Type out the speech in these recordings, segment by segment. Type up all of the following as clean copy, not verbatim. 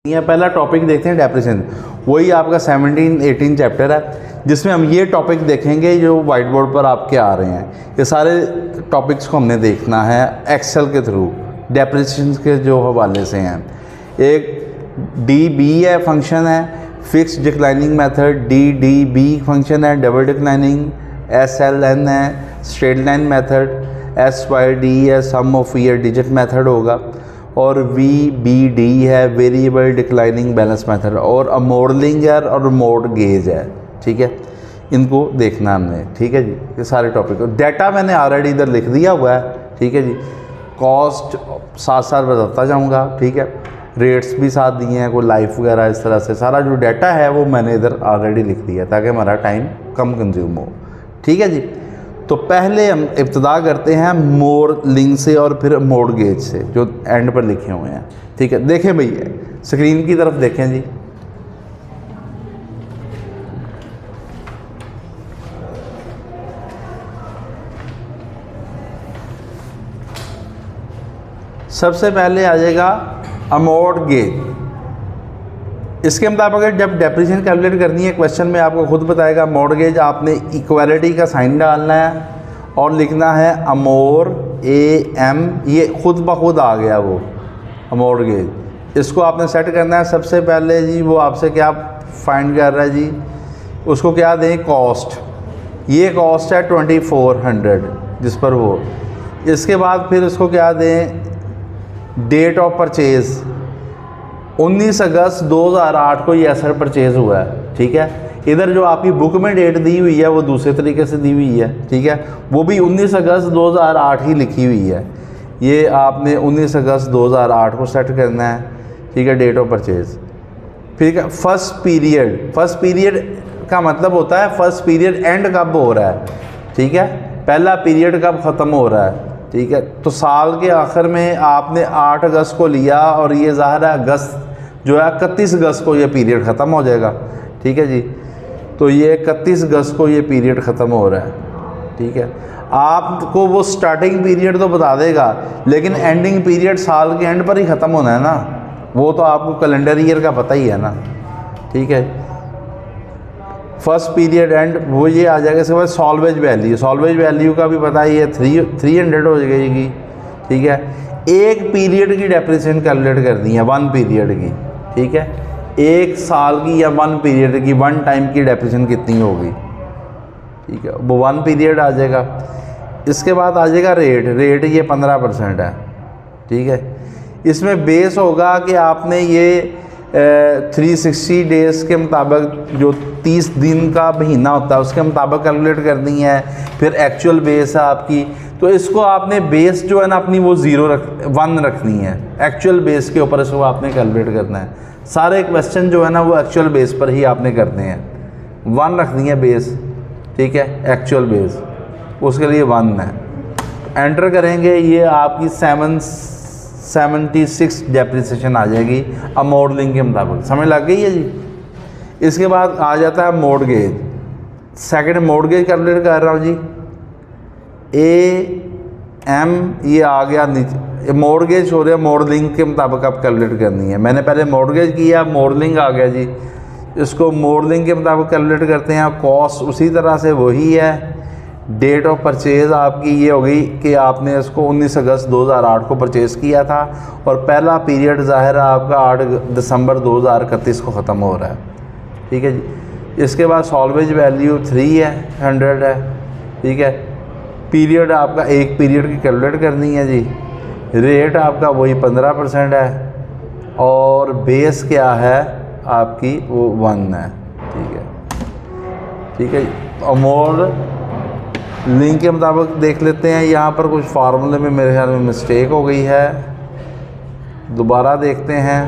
यहाँ पहला टॉपिक देखते हैं डेप्रिसिएशन। वही आपका 17-18 चैप्टर है जिसमें हम ये टॉपिक देखेंगे जो वाइट बोर्ड पर आपके आ रहे हैं। ये सारे टॉपिक्स को हमने देखना है एक्सेल के थ्रू डेप्रिसिएशन के जो हवाले से हैं। एक DB है फंक्शन है, fix declining method, DDB function है, डबल डिक्लाइनिंग, SLN है, स्ट्रेट लाइन मेथड, SYD है, sum of year digit method होगा, और VBD है, वेरिएबल डिक्लाइनिंग बैलेंस मेथड, और अमोर्लिंगर और मोड गेज है। ठीक है, इनको देखना हमने। ठीक है जी, ये सारे टॉपिक। डाटा मैंने ऑलरेडी इधर लिख दिया हुआ है। ठीक है जी, कॉस्ट साथ साथ बताता जाऊंगा। ठीक है, रेट्स भी साथ दिए हैं, कोई लाइफ वगैरह, इस तरह से सारा जो डाटा है वो मैंने इधर ऑलरेडी लिख दिया ताकि हमारा टाइम कम कंज्यूम हो। ठीक है जी, तो पहले हम इब्तदा करते हैं मोड लिंक से और फिर मोड गेज से जो एंड पर लिखे हुए हैं। ठीक है, देखें भैया, स्क्रीन की तरफ देखें जी। सबसे पहले आ जाएगा अमोर्ट गेज। इसके मुताबिक जब डेप्रिसिएशन कैलकुलेट करनी है, क्वेश्चन में आपको खुद बताएगा मॉर्गेज आपने इक्वालिटी का साइन डालना है और लिखना है अमोर AM। ये खुद ब खुद आ गया वो मॉर्गेज। इसको आपने सेट करना है। सबसे पहले जी वो आपसे क्या फाइंड कर रहा है जी, उसको क्या दें, कॉस्ट। ये कॉस्ट है 2400 जिस पर वो। इसके बाद फिर उसको क्या दें, डेट ऑफ परचेज़ 19 अगस्त 2008 को ये असर परचेज़ हुआ है। ठीक है, इधर जो आपकी बुक में डेट दी हुई है वो दूसरे तरीके से दी हुई है। ठीक है, वो भी 19 अगस्त 2008 ही लिखी हुई है। ये आपने 19 अगस्त 2008 को सेट करना है। ठीक है, डेट ऑफ परचेज़। फिर फर्स्ट पीरियड का मतलब होता है फर्स्ट पीरियड एंड कब हो रहा है। ठीक है, पहला पीरियड कब ख़त्म हो रहा है। ठीक है, तो साल के आखिर में आपने 8 अगस्त को लिया और ये ज़ाहिर है अगस्त जो है 31 अगस्त को ये पीरियड ख़त्म हो जाएगा। ठीक है जी, तो ये 31 अगस्त को ये पीरियड ख़त्म हो रहा है। ठीक है, आपको वो स्टार्टिंग पीरियड तो बता देगा लेकिन एंडिंग पीरियड साल के एंड पर ही ख़त्म होना है ना, वो तो आपको कैलेंडर ईयर का पता ही है ना। ठीक है, फर्स्ट पीरियड एंड वो ये आ जाएगा। इसके बाद सॉल्वेज वैल्यू का भी पता ही है, 300 हो जाएगी। ठीक है, एक पीरियड की डेप्रिसिएशन कैलकुलेट कर दी है, 1 पीरियड की। ठीक है, एक साल की या 1 पीरियड की 1 टाइम की डेप्रिसिएशन कितनी होगी। ठीक है, वो 1 पीरियड आ जाएगा। इसके बाद आ जाएगा रेट ये 15% है। ठीक है, इसमें बेस होगा कि आपने ये 360 डेज़ के मुताबिक जो 30 दिन का महीना होता है उसके मुताबिक कैलकुलेट करनी है। फिर एक्चुअल बेस है आपकी, तो इसको आपने बेस जो है ना अपनी वो 1 रखनी है। एक्चुअल बेस के ऊपर इसको आपने कैलकुलेट करना है। सारे क्वेश्चन जो है ना वो एक्चुअल बेस पर ही आपने करने हैं। 1 रखनी है बेस। ठीक है, एक्चुअल बेस उसके लिए 1 है। एंटर करेंगे, ये आपकी 76 डेप्रिसिएशन आ जाएगी अमोर्लिंग के मुताबिक। समझ लग गई है जी। इसके बाद आ जाता है मॉर्गेज। सेकंड मॉर्गेज कैलकुलेट कर रहा हूँ जी, AM ये आ गया नीचे। मॉर्गेज हो रहा है, मॉर्लिंग के मुताबिक आप कैलकुलेट करनी है। मैंने पहले मॉर्गेज किया, मॉर्लिंग आ गया जी। इसको मॉर्लिंग के मुताबिक कैलकुलेट करते हैं। कॉस्ट उसी तरह से वही है। डेट ऑफ परचेज़ आपकी ये हो गई कि आपने इसको 19 अगस्त 2008 को परचेज़ किया था और पहला पीरियड ज़ाहिर है आपका 8 दिसंबर 2031 को ख़त्म हो रहा है। ठीक है जी, इसके बाद सॉल्वेज वैल्यू 300 है। ठीक है, पीरियड आपका एक पीरियड की कैलकुलेट करनी है जी। रेट आपका वही 15% है और बेस क्या है आपकी वो 1 है। ठीक है, ठीक है, अमोर लिंक के मुताबिक देख लेते हैं। यहाँ पर कुछ फार्मूले में मेरे ख्याल में मिस्टेक हो गई है, दोबारा देखते हैं।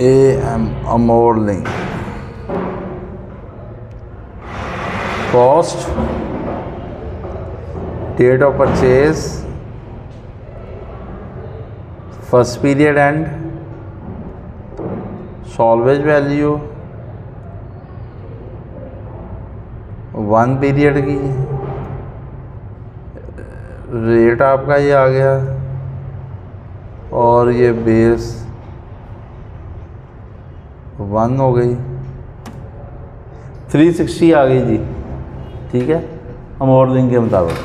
AM अमोर लिंक cost, date of purchase, first period end, salvage value, 1 period की रेट आपका ये आ गया और ये बेस 1 हो गई, 360 आ गई जी। ठीक है, अमोर्लिंग के मुताबिक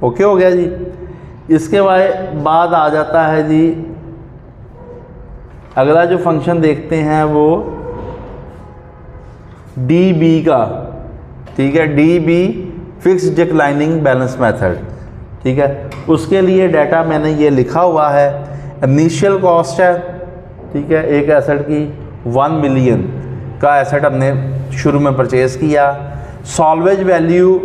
ओके हो गया जी। इसके बाद आ जाता है जी, अगला जो फंक्शन देखते हैं वो डी बी का। ठीक है, D B fix declining balance method. ठीक है, उसके लिए डाटा मैंने ये लिखा हुआ है। इनिशियल कॉस्ट है, ठीक है, एक एसेट की 1 मिलियन का एसेट हमने शुरू में परचेज़ किया। सॉल्वेज वैल्यू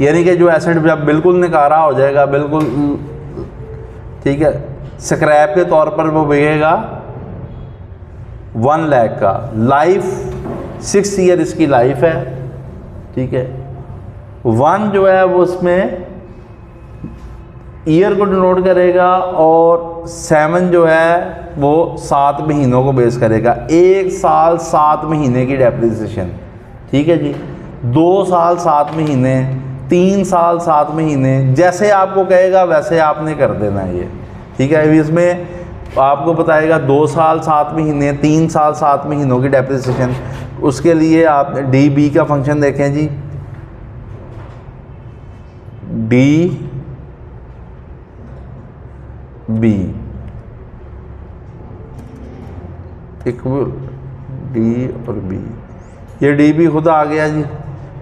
यानी कि जो एसेट जब बिल्कुल निकारा हो जाएगा, बिल्कुल ठीक है, स्क्रैप के तौर पर वो बिकेगा 1 लाख का। लाइफ 6 ईयर इसकी लाइफ है। ठीक है, 1 जो है वो उसमें ईयर को डिनोट करेगा और 7 जो है वो 7 महीनों को बेस करेगा। 1 साल 7 महीने की डेप्रिसिएशन। ठीक है जी, 2 साल 7 महीने, 3 साल 7 महीने, जैसे आपको कहेगा वैसे आपने कर देना है ये। ठीक है, इसमें आपको बताएगा 2 साल 7 महीने, 3 साल 7 महीनों की डेप्रिसिएशन। उसके लिए आप डी बी का फंक्शन देखें जी, डी बी इक्वल डी और बी, ये डी बी खुद आ गया जी।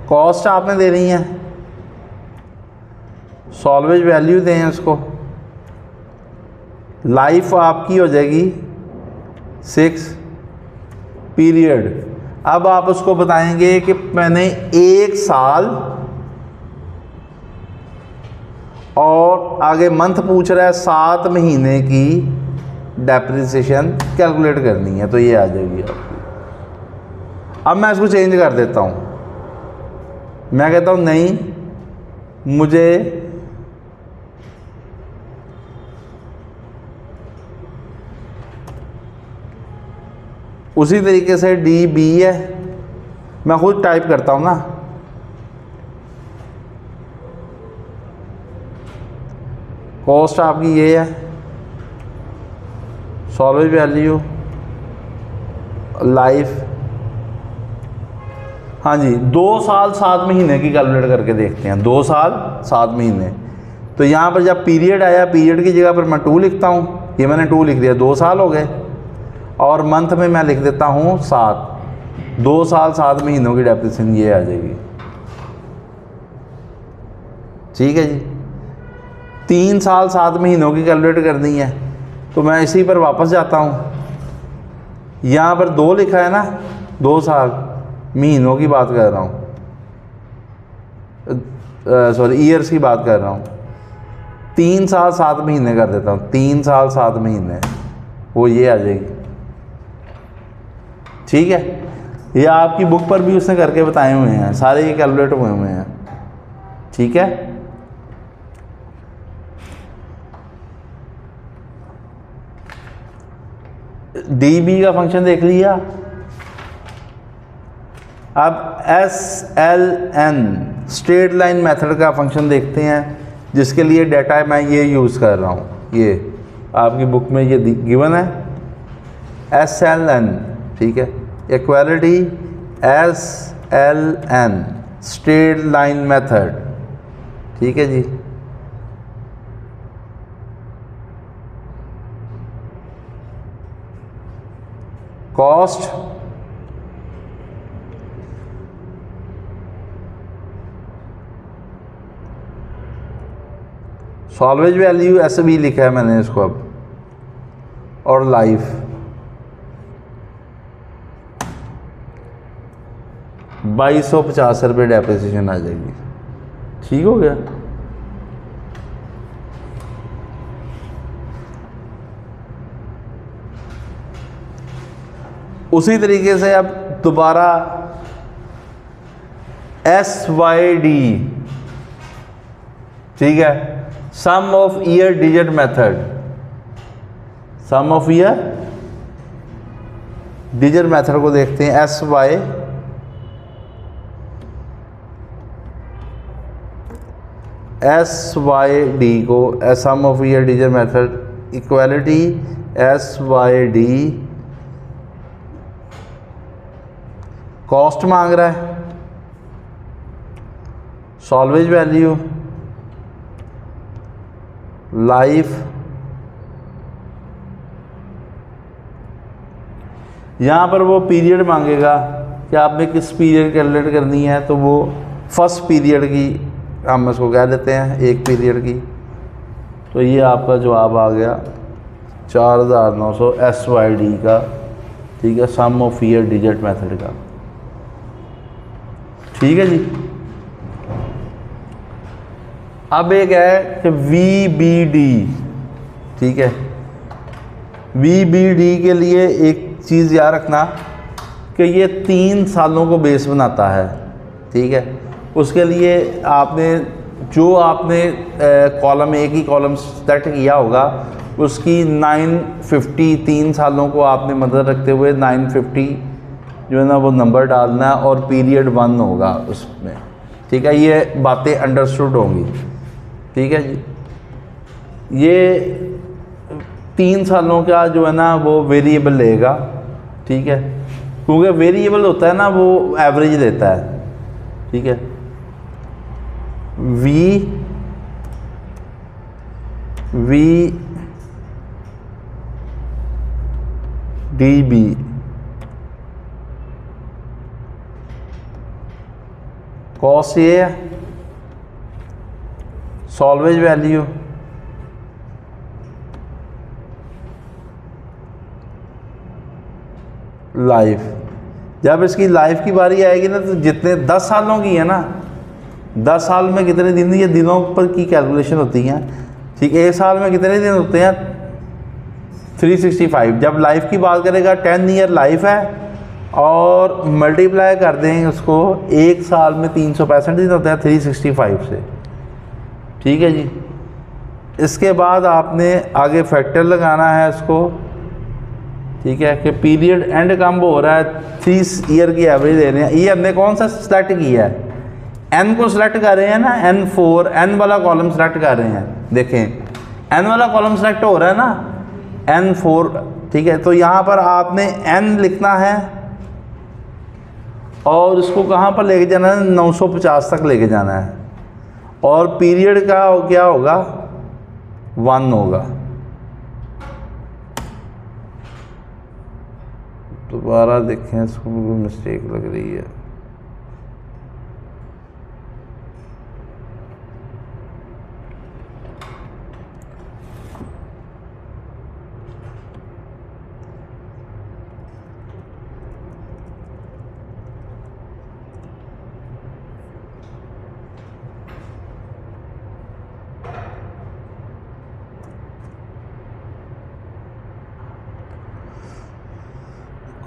कॉस्ट आपने देनी है, सॉल्वेज वैल्यू दें उसको, लाइफ आपकी हो जाएगी 6 पीरियड। अब आप उसको बताएंगे कि मैंने 1 साल और आगे मंथ पूछ रहा है 7 महीने की डेप्रिसिएशन कैलकुलेट करनी है, तो ये आ जाएगी आपकी। अब मैं इसको चेंज कर देता हूँ, मैं कहता हूँ नहीं, मुझे उसी तरीके से डी बी है, मैं खुद टाइप करता हूँ ना, कॉस्ट आपकी ये है, सॉल्वेज वैल्यू, लाइफ। हाँ जी, 2 साल 7 महीने की कैलकुलेट करके देखते हैं। 2 साल 7 महीने, तो यहाँ पर जब पीरियड आया, पीरियड की जगह पर मैं 2 लिखता हूँ, ये मैंने 2 लिख दिया, 2 साल हो गए। और मंथ में मैं लिख देता हूँ 7, 2 साल 7 महीनों की डेप्रिसिएशन ये आ जाएगी। ठीक है जी, 3 साल 7 महीनों की कैलकुलेट करनी है, तो मैं इसी पर वापस जाता हूँ। यहाँ पर 2 लिखा है ना, 2 साल महीनों की बात कर रहा हूँ, सॉरी ईयर्स की बात कर रहा हूँ। 3 साल 7 महीने कर देता हूँ, 3 साल 7 महीने, वो ये आ जाएगी। ठीक है, ये आपकी बुक पर भी उसने करके बताए हुए हैं, सारे ये कैलकुलेट हुए हुए हैं। ठीक है, डी बी का फंक्शन देख लिया। अब S L N straight line method का फंक्शन देखते हैं, जिसके लिए डाटा मैं ये यूज़ कर रहा हूँ। ये आपकी बुक में ये गिवन है, एस एल एन। ठीक है, equality S L N straight line method. ठीक है जी, कॉस्ट सॉल्वेज वैल्यू ऐसे भी लिखा है मैंने इसको अब, और लाइफ 2250 रुपये डेप्रिसिएशन आ जाएगी। ठीक हो गया। उसी तरीके से अब दोबारा SYD, ठीक है, sum of year digit method, sum of year digit method को देखते हैं। SYD को sum of year digit method equality SYD cost मांग रहा है, सॉल्वेज वैल्यू, लाइफ, यहाँ पर वो पीरियड मांगेगा कि आपने किस पीरियड कैलकुलेट करनी है, तो वो फर्स्ट पीरियड की हम इसको कह देते हैं, एक पीरियड की। तो ये आपका जवाब आ गया 4900 SYD का, ठीक है, sum of year digit method का। ठीक है जी। अब एक है कि VBD, ठीक है, VBD के लिए एक चीज़ याद रखना कि ये 3 सालों को बेस बनाता है, ठीक है। उसके लिए आपने जो आपने कॉलम एक ही कॉलम सेलेक्ट किया होगा उसकी 950 3 सालों को आपने मदद रखते हुए 950 जो है ना वो नंबर डालना है और पीरियड 1 होगा उसमें, ठीक है। ये बातें अंडरस्टूड होंगी, ठीक है जी। ये 3 सालों का जो है ना वो वेरिएबल लेगा, ठीक है, क्योंकि वेरिएबल होता है ना वो एवरेज लेता है, ठीक है। VDB कॉस्ट ये है, सॉल्वेज वैल्यू, लाइफ। जब इसकी लाइफ की बारी आएगी ना तो जितने 10 सालों की है ना, 10 साल में कितने दिन, ये दिनों पर की कैलकुलेशन होती है, ठीक है। एक साल में कितने दिन होते हैं 365। जब लाइफ की बात करेगा 10 ईयर लाइफ है और मल्टीप्लाई कर देंगे उसको, एक साल में 365 दिन होते हैं 365 से, ठीक है जी। इसके बाद आपने आगे फैक्टर लगाना है इसको, ठीक है, कि पीरियड एंड कम हो रहा है, 30 ईयर की एवरेज ले रहे हैं। ये हमने कौन सा सेलेक्ट किया है, N को सिलेक्ट कर रहे हैं ना, N4 N वाला कॉलम सेलेक्ट कर रहे हैं। देखें N वाला कॉलम सेलेक्ट हो रहा है ना, N4, ठीक है। तो यहाँ पर आपने N लिखना है और इसको कहाँ पर लेके जाना है, 950 तक लेके जाना है, और पीरियड का क्या होगा, 1 होगा। दोबारा देखें, इसको मिस्टेक लग रही है।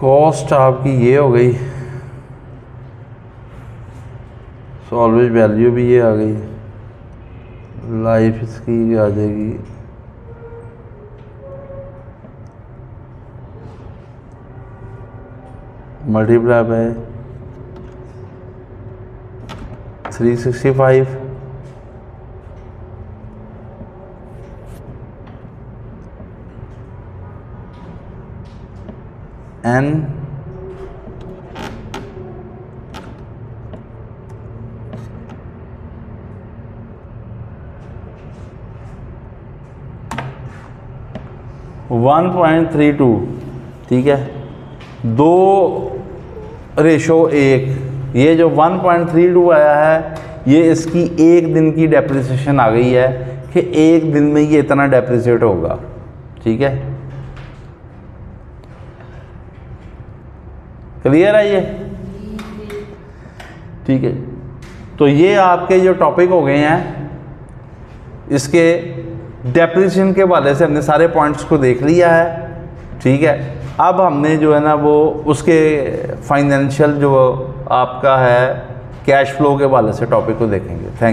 कॉस्ट आपकी ये हो गई, सॉल्वेज वैल्यू भी ये आ गई, लाइफ इसकी आ जाएगी, मल्टीप्लाई बाय 365, N वन 1.32, ठीक है, 2:1। ये जो 1.32 आया है ये इसकी एक दिन की डेप्रिसिएशन आ गई है कि एक दिन में ये इतना डेप्रिसिएट होगा, ठीक है। क्लियर है ये, ठीक है। तो ये आपके जो टॉपिक हो गए हैं, इसके डेप्रिसिएशन के हवाले से हमने सारे पॉइंट्स को देख लिया है, ठीक है। अब हमने जो है ना वो उसके फाइनेंशियल जो आपका है कैश फ्लो के हवाले से टॉपिक को देखेंगे। Thank you.